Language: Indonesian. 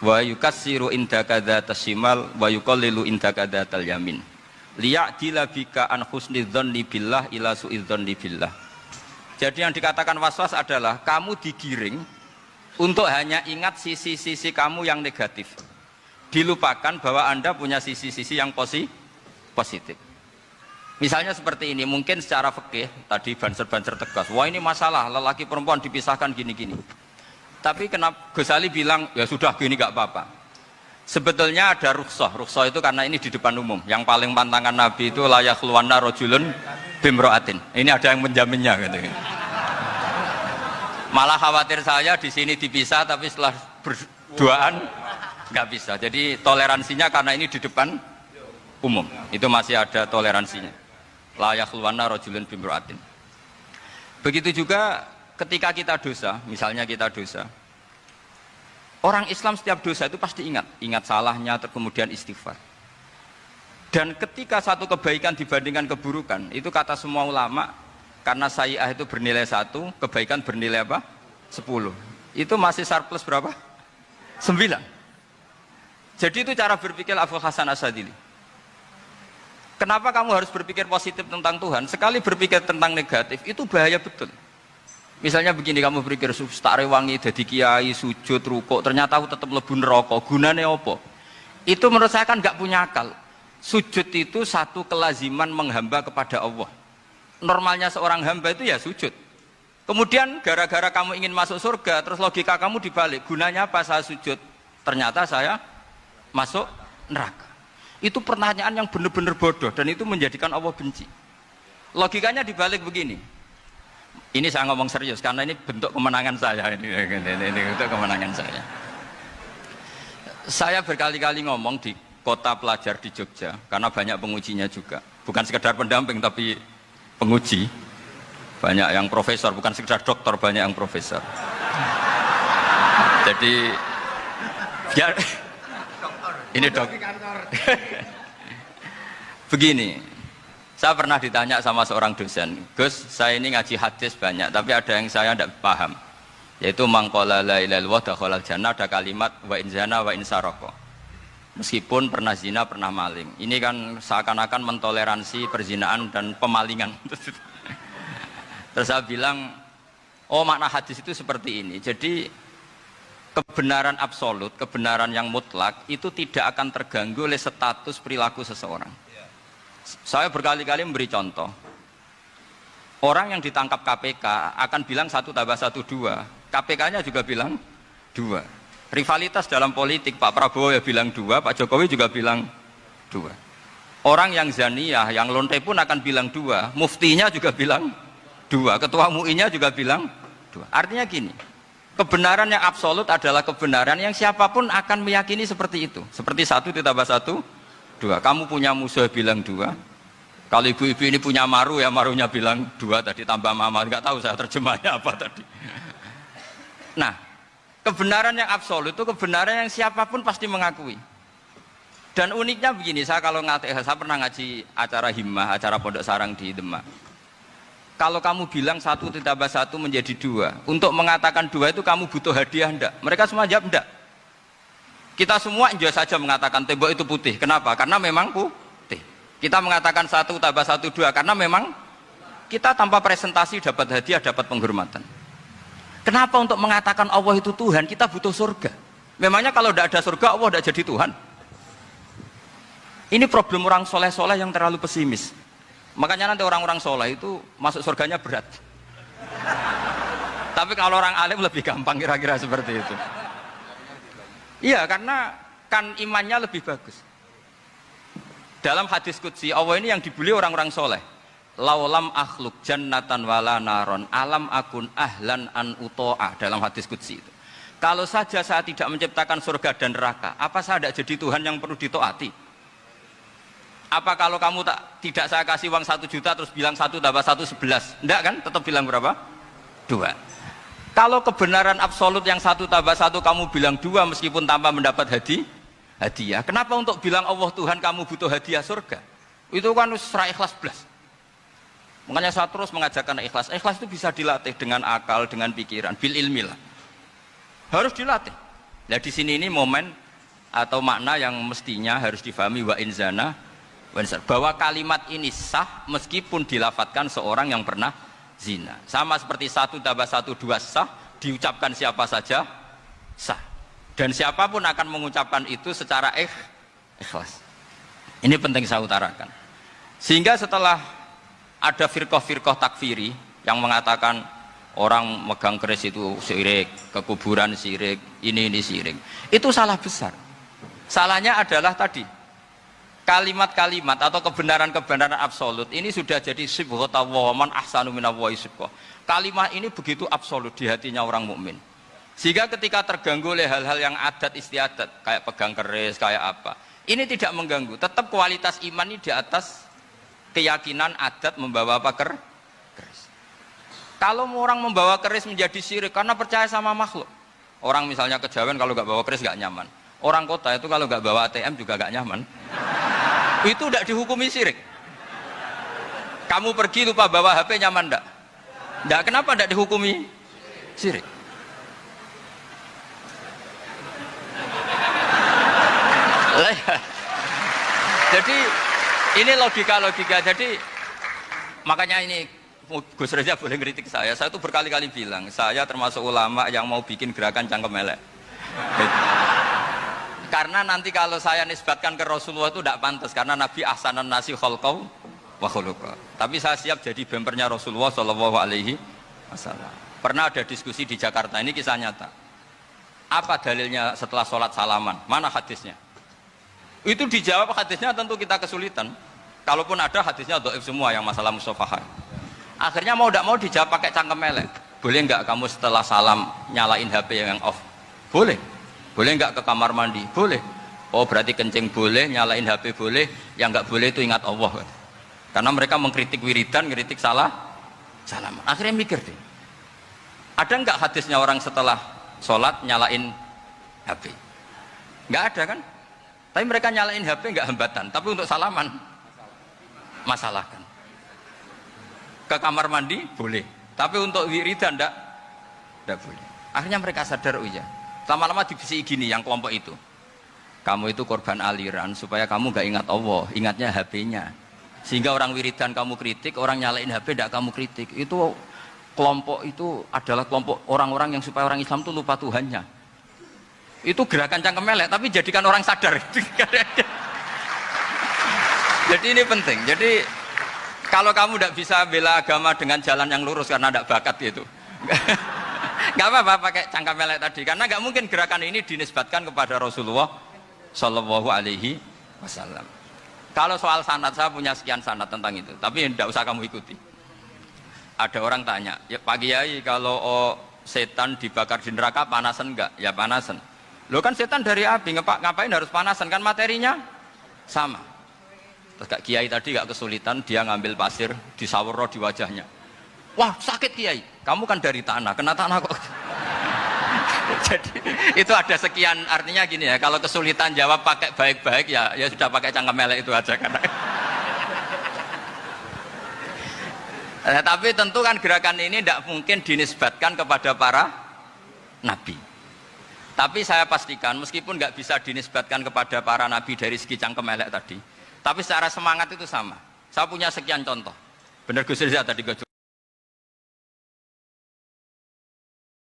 wa yukassiru indaka dzatas shimal wa yuqallilu indaka dzatal yamin liya'dila bika an husni dzanni billah ila su'idzanni billah. Jadi yang dikatakan waswas adalah kamu digiring untuk hanya ingat sisi-sisi kamu yang negatif, dilupakan bahwa Anda punya sisi-sisi yang positif. Misalnya seperti ini, mungkin secara fikih tadi banser-banser tegas, wah ini masalah lelaki perempuan dipisahkan gini-gini. Tapi kenapa Ghazali bilang ya sudah gini gak apa-apa. Sebetulnya ada rukhsah itu karena ini di depan umum. Yang paling pantangan Nabi itu layak luwana rojulun bimroatin. Ini ada yang menjaminnya gitu. Malah khawatir saya di sini dipisah tapi setelah berduaan nggak bisa. Jadi toleransinya karena ini di depan umum. Itu masih ada toleransinya. Layak luwana rojulun bimroatin. Begitu juga ketika kita dosa, misalnya kita dosa, orang Islam setiap dosa itu pasti ingat salahnya, kemudian istighfar. Dan ketika satu kebaikan dibandingkan keburukan, itu kata semua ulama, karena sayyi'ah itu bernilai 1, kebaikan bernilai apa? 10. Itu masih surplus berapa? 9. Jadi itu cara berpikir Abul Hasan Asyadzili. Kenapa kamu harus berpikir positif tentang Tuhan? Sekali berpikir tentang negatif, itu bahaya betul. Misalnya begini, kamu berpikir tak rewangi jadi kiai, sujud, rukuk, ternyata aku tetap lebu neraka, gunanya apa? Itu menurut saya kan nggak punya akal. Sujud itu satu kelaziman menghamba kepada Allah. Normalnya seorang hamba itu ya sujud. Kemudian gara-gara kamu ingin masuk surga, terus logika kamu dibalik, gunanya apa saya sujud? Ternyata saya masuk neraka. Itu pertanyaan yang benar-benar bodoh dan itu menjadikan Allah benci. Logikanya dibalik begini. Ini saya ngomong serius karena ini bentuk kemenangan saya, ini bentuk kemenangan saya. Saya berkali-kali ngomong di kota pelajar di Jogja karena banyak pengujinya juga, bukan sekedar pendamping tapi penguji. Banyak yang profesor, bukan sekedar doktor, banyak yang profesor. Jadi biar ini dok. Begini. Saya pernah ditanya sama seorang dosen, Gus, saya ini ngaji hadis banyak, tapi ada yang saya tidak paham, yaitu mangqala la ilaha illallah dakhalal jannah, ada kalimat wa in zana wa in saraka. Meskipun pernah zina, pernah maling. Ini kan seakan-akan mentoleransi perzinaan dan pemalingan. Terus saya bilang, oh makna hadis itu seperti ini. Jadi kebenaran absolut, kebenaran yang mutlak itu tidak akan terganggu oleh status perilaku seseorang. Saya berkali-kali memberi contoh. Orang yang ditangkap KPK akan bilang 1 tambah 1 2. KPK-nya juga bilang 2. Rivalitas dalam politik, Pak Prabowo ya bilang 2, Pak Jokowi juga bilang 2. Orang yang zaniyah, yang lonte pun akan bilang 2. Muftinya juga bilang 2. Ketua MUI-nya juga bilang 2. Artinya gini, kebenaran yang absolut adalah kebenaran yang siapapun akan meyakini seperti itu. Seperti 1 ditambah 1 2. Kamu punya musuh bilang 2. Kalau ibu-ibu ini punya maru ya marunya bilang 2 tadi tambah mama. Enggak tahu saya terjemahnya apa tadi. Nah, kebenaran yang absolut itu kebenaran yang siapapun pasti mengakui. Dan uniknya begini, saya kalau saya pernah ngaji acara himmah, acara pondok sarang di Demak. Kalau kamu bilang 1 ditambah 1 menjadi 2, untuk mengatakan 2 itu kamu butuh hadiah enggak? Mereka semua jawab enggak. Kita semua enjoy saja mengatakan tembok itu putih. Kenapa? Karena memang putih. Kita mengatakan 1 tambah 1 2 karena memang kita tanpa presentasi dapat hadiah, dapat penghormatan. Kenapa untuk mengatakan Allah itu Tuhan kita butuh surga? Memangnya kalau tidak ada surga Allah tidak jadi Tuhan? Ini problem orang soleh-soleh yang terlalu pesimis. Makanya nanti orang-orang soleh itu masuk surganya berat. Tapi kalau orang alim lebih gampang kira-kira seperti itu. Iya, karena kan imannya lebih bagus. Dalam hadis qudsi, Allah ini yang dibuli orang-orang soleh. Laulam akhluk jannatan wala naron alam akun ahlan an uto'ah. Dalam hadis qudsi itu. Kalau saja saya tidak menciptakan surga dan neraka, apa saya tidak jadi Tuhan yang perlu ditaati? Apa kalau kamu tidak saya kasih uang 1 juta terus bilang 1 tambah 1 11? Enggak kan? Tetap bilang berapa? 2. Kalau kebenaran absolut yang 1 tambah 1 kamu bilang 2 meskipun tanpa mendapat hadiah. Kenapa untuk bilang Allah Tuhan kamu butuh hadiah surga? Itu kan serah ikhlas belas. Makanya saya terus mengajarkan ikhlas. Ikhlas itu bisa dilatih dengan akal, dengan pikiran, bil ilmi lah. Harus dilatih. Nah di sini ini momen atau makna yang mestinya harus difahami wa in zana bahwa kalimat ini sah meskipun dilafatkan seorang yang pernah zina. Sama seperti 1 tambah 1 2 sah, diucapkan siapa saja sah. Dan siapapun akan mengucapkan itu secara ikhlas. Ini penting saya utarakan. Sehingga setelah ada firqah-firqah takfiri yang mengatakan orang megang keris itu syirik, ke kuburan syirik, ini syirik. Itu salah besar. Salahnya adalah tadi kalimat-kalimat atau kebenaran-kebenaran absolut ini sudah jadi sibghata wa man ahsanu minallahi sibghah. Kalimat ini begitu absolut di hatinya orang mukmin. Sehingga ketika terganggu oleh hal-hal yang adat istiadat kayak pegang keris, kayak apa, ini tidak mengganggu. Tetap kualitas iman ini di atas keyakinan adat membawa apa keris. Kalau orang membawa keris menjadi syirik karena percaya sama makhluk. Orang misalnya kejawen kalau nggak bawa keris nggak nyaman. Orang kota itu kalau nggak bawa ATM juga nggak nyaman. Itu tidak dihukumi syirik. Kamu pergi lupa bawa HP nyaman enggak? Enggak, kenapa tidak dihukumi syirik? Jadi ini logika. Jadi makanya ini Gus Reza boleh ngeritik saya itu berkali-kali bilang saya termasuk ulama yang mau bikin gerakan cangkem elek. Karena nanti kalau saya nisbatkan ke Rasulullah itu tidak pantas karena Nabi ahsanan nasi khalqau wa khuluqa. Tapi saya siap jadi bempernya Rasulullah Shallallahu Alaihi Wasallam. Pernah ada diskusi di Jakarta, ini kisah nyata. Apa dalilnya setelah sholat salaman? Mana hadisnya? Itu dijawab hadisnya tentu kita kesulitan. Kalaupun ada hadisnya dhaif semua yang masalah musafahah. Akhirnya mau tidak mau dijawab pakai cangkem elek. Boleh enggak kamu setelah salam nyalain HP yang off? Boleh. Boleh enggak ke kamar mandi? Boleh. Oh berarti kencing boleh, nyalain HP boleh, yang enggak boleh itu ingat Allah. Karena mereka mengkritik wiridan, ngeritik salam. Akhirnya mikir deh. Ada enggak hadisnya orang setelah sholat nyalain HP? Enggak ada kan? Tapi mereka nyalain HP enggak hambatan, tapi untuk salaman masalahkan. Ke kamar mandi boleh, tapi untuk wiridan enggak boleh. Akhirnya mereka sadar, oh iya. Lama-lama dibisiki gini yang kelompok itu. Kamu itu korban aliran supaya kamu gak ingat Allah, ingatnya HP-nya. Sehingga orang wiridan kamu kritik, orang nyalain HP tidak kamu kritik. Itu kelompok itu adalah kelompok orang-orang yang supaya orang Islam itu lupa Tuhannya. Itu gerakan cangkem elek, tapi jadikan orang sadar. Jadi ini penting. Jadi kalau kamu tidak bisa bela agama dengan jalan yang lurus karena tidak bakat gitu. Gak apa-apa pakai cangkem elek tadi karena gak mungkin gerakan ini dinisbatkan kepada Rasulullah Shallallahu Alaihi Wasallam. Kalau soal sanad saya punya sekian sanad tentang itu, tapi tidak usah kamu ikuti. Ada orang tanya, ya Pak Kiai kalau setan dibakar di neraka panasan enggak? Ya panasan. Lo kan setan dari api, ngapain harus panasan? Kan materinya sama. Terus Kak Kiai tadi gak kesulitan, dia ngambil pasir disawero di wajahnya. Wah sakit Kiai, kamu kan dari tanah, kena tanah kok. Jadi itu ada sekian, artinya gini ya, kalau kesulitan jawab pakai baik-baik ya sudah pakai cangkem elek itu aja karena. Tapi tentu kan gerakan ini tidak mungkin dinisbatkan kepada para nabi. Tapi saya pastikan meskipun nggak bisa dinisbatkan kepada para nabi dari segi cangkem elek tadi, tapi secara semangat itu sama. Saya punya sekian contoh. Benar Gus Riza tadi Gus